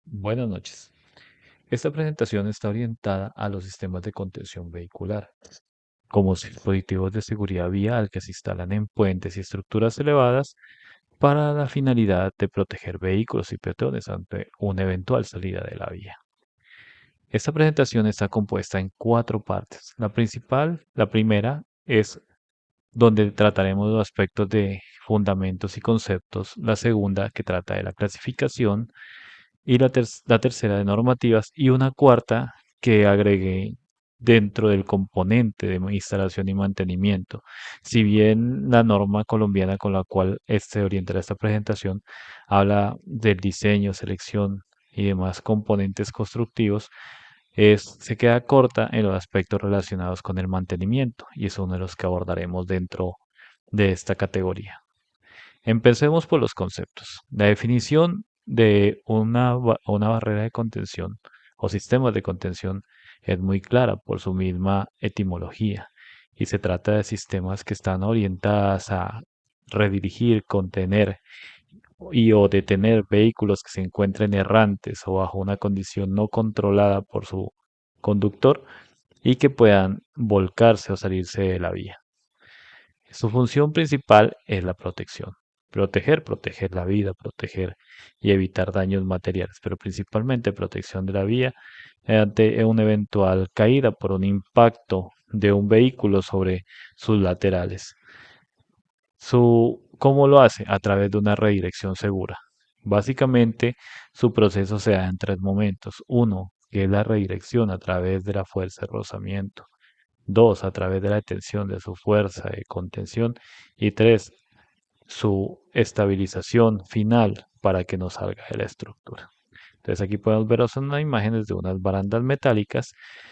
Buenas noches. Esta presentación está orientada a los sistemas de contención vehicular, como dispositivos de seguridad vial que se instalan en puentes y estructuras elevadas para la finalidad de proteger vehículos y peatones ante una eventual salida de la vía. Esta presentación está compuesta en cuatro partes. La primera, es donde trataremos los aspectos de fundamentos y conceptos. La segunda, que trata de la clasificación, y la tercera de normativas, y una cuarta que agregué dentro del componente de instalación y mantenimiento. Si bien la norma colombiana con la cual se orientará esta presentación habla del diseño, selección y demás componentes constructivos, se queda corta en los aspectos relacionados con el mantenimiento, y es uno de los que abordaremos dentro de esta categoría. Empecemos por los conceptos. La definición de una barrera de contención o sistemas de contención es muy clara por su misma etimología, y se trata de sistemas que están orientadas a redirigir, contener y o detener vehículos que se encuentren errantes o bajo una condición no controlada por su conductor y que puedan volcarse o salirse de la vía. Su función principal es la protección. Proteger la vida, proteger y evitar daños materiales, pero principalmente protección de la vía ante una eventual caída por un impacto de un vehículo sobre sus laterales. ¿Cómo lo hace? A través de una redirección segura. Básicamente, su proceso se da en tres momentos. Uno, que es la redirección a través de la fuerza de rozamiento. Dos, a través de la detención de su fuerza de contención. Y tres, su estabilización final para que no salga de la estructura. Entonces aquí podemos ver unas imágenes de unas barandas metálicas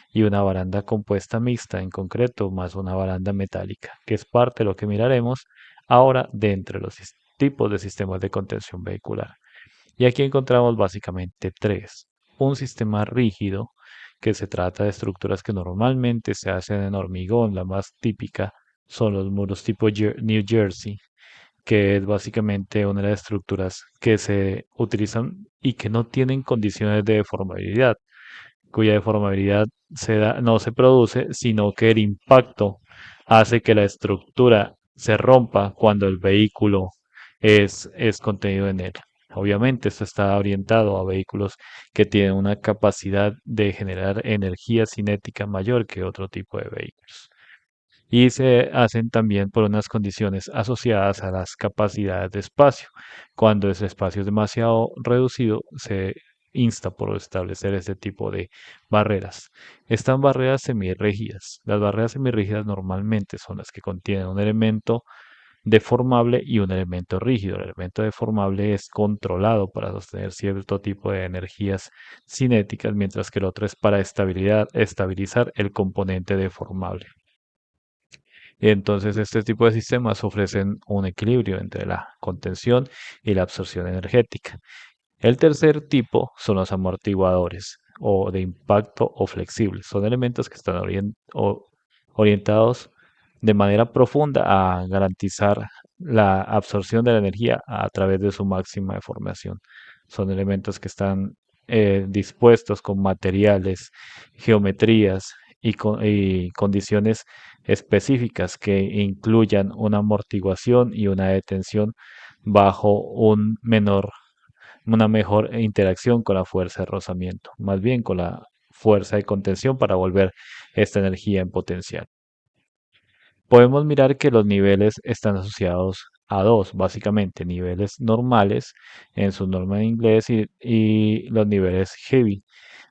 y una baranda compuesta mixta en concreto, más una baranda metálica, que es parte de lo que miraremos ahora de entre los tipos de sistemas de contención vehicular. Y aquí encontramos básicamente tres. Un sistema rígido, que se trata de estructuras que normalmente se hacen en hormigón. La más típica son los muros tipo New Jersey, que es básicamente una de las estructuras que se utilizan y que no tienen condiciones de deformabilidad, cuya deformabilidad no se produce, sino que el impacto hace que la estructura se rompa cuando el vehículo es contenido en él. Obviamente, esto está orientado a vehículos que tienen una capacidad de generar energía cinética mayor que otro tipo de vehículos, y se hacen también por unas condiciones asociadas a las capacidades de espacio. Cuando ese espacio es demasiado reducido, se insta por establecer este tipo de barreras. Están barreras semirrígidas. Las barreras semirrígidas normalmente son las que contienen un elemento deformable y un elemento rígido. El elemento deformable es controlado para sostener cierto tipo de energías cinéticas, mientras que el otro es para estabilizar el componente deformable. Entonces, este tipo de sistemas ofrecen un equilibrio entre la contención y la absorción energética. El tercer tipo son los amortiguadores o de impacto o flexibles. Son elementos que están orientados de manera profunda a garantizar la absorción de la energía a través de su máxima deformación. Son elementos que están dispuestos con materiales, geometrías y condiciones específicas que incluyan una amortiguación y una detención bajo una mejor interacción con la fuerza de rozamiento, más bien con la fuerza de contención para volver esta energía en potencial. Podemos mirar que los niveles están asociados a dos, básicamente, niveles normales en su norma en inglés y los niveles heavy.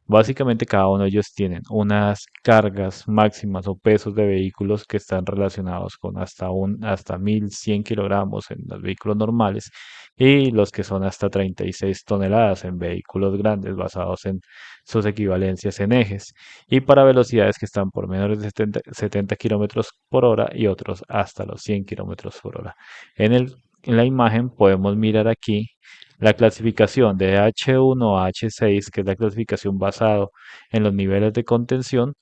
Básicamente cada uno de ellos tienen unas cargas máximas o pesos de vehículos que están relacionados con hasta 1100 kilogramos en los vehículos normales, y los que son hasta 36 toneladas en vehículos grandes basados en sus equivalencias en ejes, y para velocidades que están por menores de 70 kilómetros por hora y otros hasta los 100 kilómetros por hora. En la imagen podemos mirar aquí la clasificación de H1 a H6, que es la clasificación basado en los niveles de contención,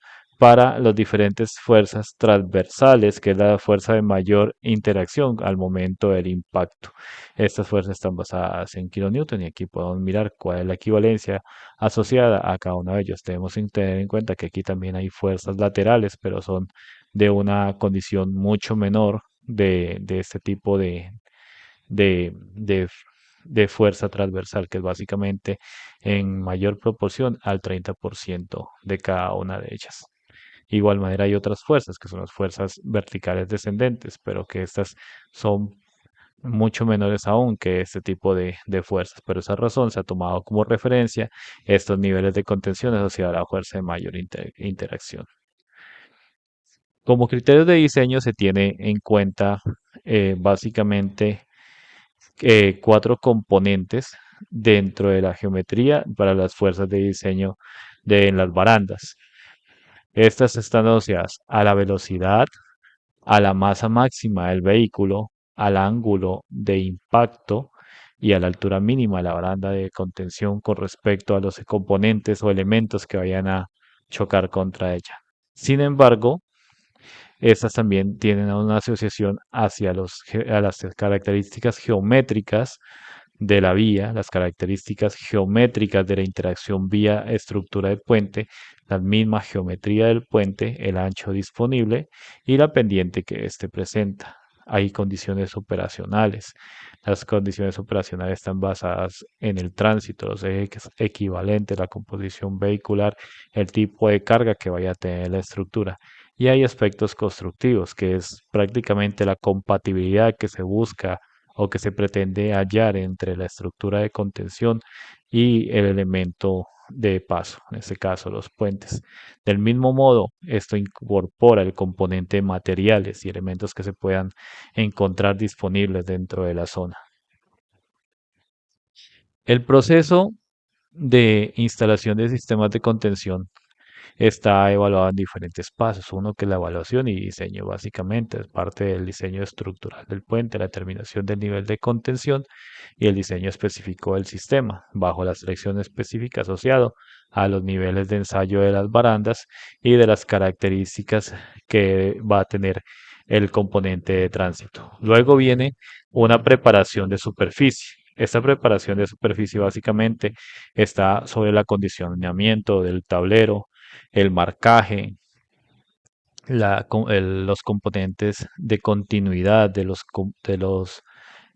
para las diferentes fuerzas transversales, que es la fuerza de mayor interacción al momento del impacto. Estas fuerzas están basadas en kilonewton y aquí podemos mirar cuál es la equivalencia asociada a cada uno de ellos. Tenemos que tener en cuenta que aquí también hay fuerzas laterales, pero son de una condición mucho menor de este tipo de, de, de fuerza transversal, que es básicamente en mayor proporción al 30% de cada una de ellas. Igual manera hay otras fuerzas, que son las fuerzas verticales descendentes, pero que estas son mucho menores aún que este tipo de fuerzas. Por esa razón se ha tomado como referencia estos niveles de contención asociados a la fuerza de mayor interacción. Como criterios de diseño se tiene en cuenta básicamente cuatro componentes dentro de la geometría para las fuerzas de diseño de las barandas. Estas están asociadas a la velocidad, a la masa máxima del vehículo, al ángulo de impacto y a la altura mínima de la baranda de contención con respecto a los componentes o elementos que vayan a chocar contra ella. Sin embargo, estas también tienen una asociación hacia a las características geométricas de la vía, las características geométricas de la interacción vía-estructura de puente, la misma geometría del puente, el ancho disponible y la pendiente que éste presenta. Hay condiciones operacionales. Las condiciones operacionales están basadas en el tránsito, los ejes equivalentes, la composición vehicular, el tipo de carga que vaya a tener la estructura. Y hay aspectos constructivos, que es prácticamente la compatibilidad que se busca o que se pretende hallar entre la estructura de contención y el elemento de paso, en este caso los puentes. Del mismo modo, esto incorpora el componente de materiales y elementos que se puedan encontrar disponibles dentro de la zona. El proceso de instalación de sistemas de contención está evaluado en diferentes pasos. Uno que es la evaluación y diseño, básicamente, es parte del diseño estructural del puente, la determinación del nivel de contención y el diseño específico del sistema, bajo la selección específica asociado a los niveles de ensayo de las barandas y de las características que va a tener el componente de tránsito. Luego viene una preparación de superficie. Esta preparación de superficie básicamente está sobre el acondicionamiento del tablero, el marcaje, los componentes de continuidad de los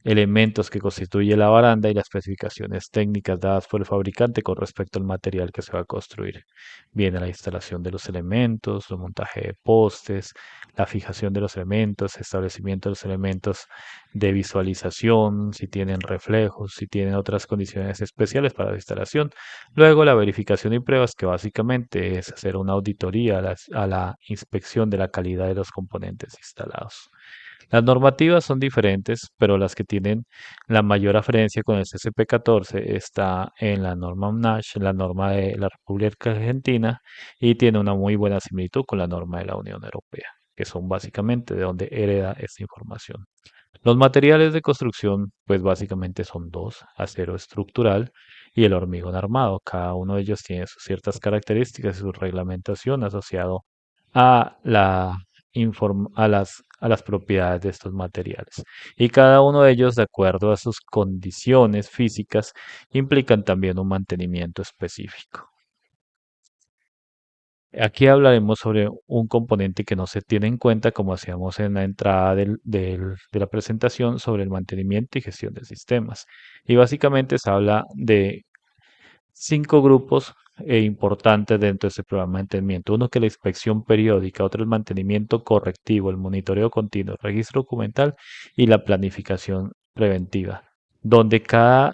elementos que constituye la baranda y las especificaciones técnicas dadas por el fabricante con respecto al material que se va a construir. Viene la instalación de los elementos, el montaje de postes, la fijación de los elementos, establecimiento de los elementos de visualización, si tienen reflejos, si tienen otras condiciones especiales para la instalación. Luego la verificación y pruebas, que básicamente es hacer una auditoría a la inspección de la calidad de los componentes instalados. Las normativas son diferentes, pero las que tienen la mayor aferencia con el CCP-14 está en la norma UNASH, la norma de la República Argentina, y tiene una muy buena similitud con la norma de la Unión Europea, que son básicamente de donde hereda esta información. Los materiales de construcción, pues básicamente son dos: acero estructural y el hormigón armado. Cada uno de ellos tiene sus ciertas características y su reglamentación asociado a a las propiedades de estos materiales. Y cada uno de ellos, de acuerdo a sus condiciones físicas, implican también un mantenimiento específico. Aquí hablaremos sobre un componente que no se tiene en cuenta, como hacíamos en la entrada de la presentación, sobre el mantenimiento y gestión de sistemas. Y básicamente se habla de cinco grupos importantes dentro de este programa de mantenimiento. Uno que es la inspección periódica, otro el mantenimiento correctivo, el monitoreo continuo, el registro documental y la planificación preventiva, donde cada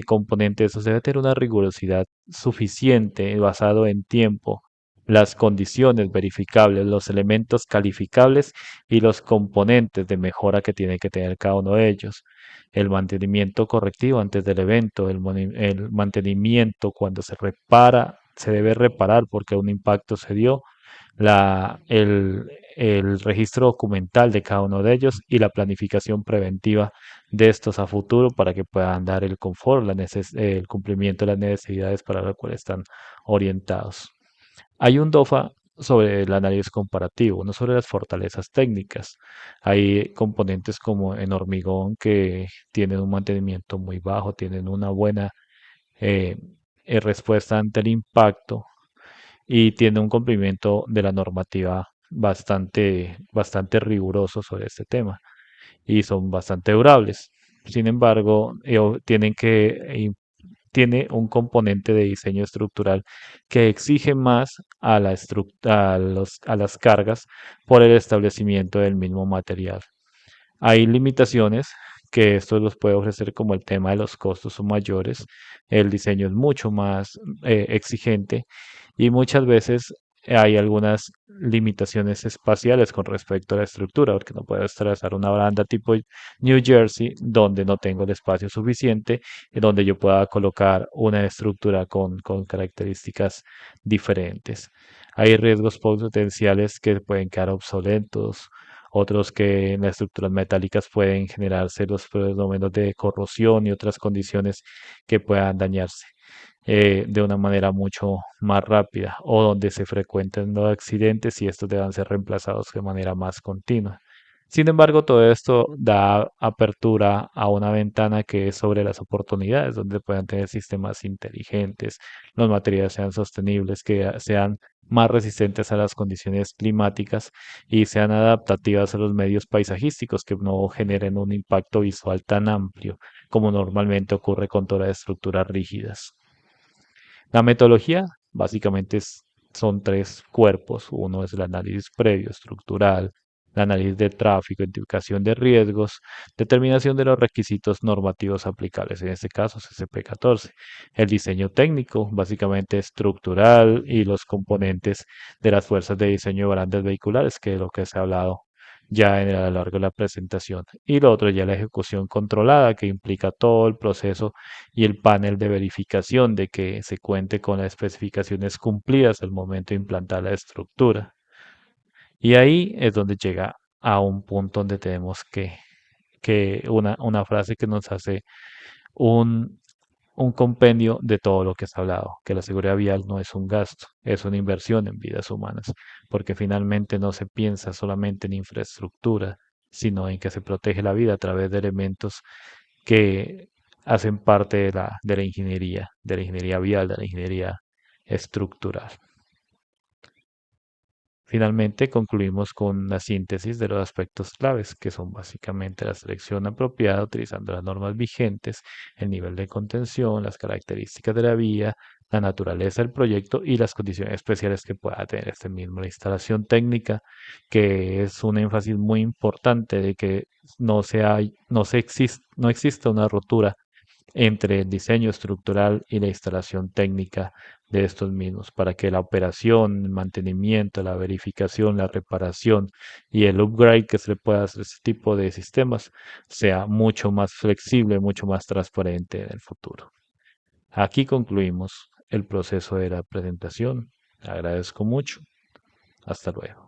componente de esos debe tener una rigurosidad suficiente basado en tiempo, las condiciones verificables, los elementos calificables y los componentes de mejora que tiene que tener cada uno de ellos. El mantenimiento correctivo antes del evento, el mantenimiento cuando se repara, se debe reparar porque un impacto se dio, la, el, el registro documental de cada uno de ellos y la planificación preventiva de estos a futuro para que puedan dar el confort, el cumplimiento de las necesidades para las cuales están orientados. Hay un DOFA sobre el análisis comparativo, no sobre las fortalezas técnicas. Hay componentes como en hormigón que tienen un mantenimiento muy bajo, tienen una buena eh, respuesta ante el impacto y tiene un cumplimiento de la normativa bastante riguroso sobre este tema y son bastante durables. Sin embargo, tiene un componente de diseño estructural que exige más a las cargas por el establecimiento del mismo material. Hay limitaciones que esto los puede ofrecer como el tema de los costos son mayores, el diseño es mucho más exigente y muchas veces hay algunas limitaciones espaciales con respecto a la estructura, porque no puedo trazar una baranda tipo New Jersey donde no tengo el espacio suficiente y donde yo pueda colocar una estructura con características diferentes. Hay riesgos potenciales que pueden quedar obsoletos, otros que en las estructuras metálicas pueden generarse los fenómenos de corrosión y otras condiciones que puedan dañarse de una manera mucho más rápida o donde se frecuenten los accidentes y estos deban ser reemplazados de manera más continua. Sin embargo, todo esto da apertura a una ventana que es sobre las oportunidades, donde puedan tener sistemas inteligentes, los materiales sean sostenibles, que sean más resistentes a las condiciones climáticas y sean adaptativas a los medios paisajísticos, que no generen un impacto visual tan amplio como normalmente ocurre con todas las estructuras rígidas. La metodología básicamente son tres cuerpos. Uno es el análisis previo, estructural, el análisis de tráfico, identificación de riesgos, determinación de los requisitos normativos aplicables, en este caso CCP-14. El diseño técnico, básicamente estructural y los componentes de las fuerzas de diseño de barandas vehiculares, que es lo que se ha hablado ya a lo largo de la presentación. Y lo otro ya la ejecución controlada, que implica todo el proceso y el panel de verificación de que se cuente con las especificaciones cumplidas al momento de implantar la estructura. Y ahí es donde llega a un punto donde tenemos que una frase que nos hace un, un compendio de todo lo que se ha hablado, que la seguridad vial no es un gasto, es una inversión en vidas humanas, porque finalmente no se piensa solamente en infraestructura, sino en que se protege la vida a través de elementos que hacen parte de la ingeniería vial, de la ingeniería estructural. Finalmente, concluimos con una síntesis de los aspectos claves, que son básicamente la selección apropiada utilizando las normas vigentes, el nivel de contención, las características de la vía, la naturaleza del proyecto y las condiciones especiales que pueda tener este mismo. La instalación técnica, que es un énfasis muy importante de que no exista una rotura entre el diseño estructural y la instalación técnica de estos mismos, para que la operación, el mantenimiento, la verificación, la reparación y el upgrade que se le pueda hacer a este tipo de sistemas sea mucho más flexible, mucho más transparente en el futuro. Aquí concluimos el proceso de la presentación. Agradezco mucho. Hasta luego.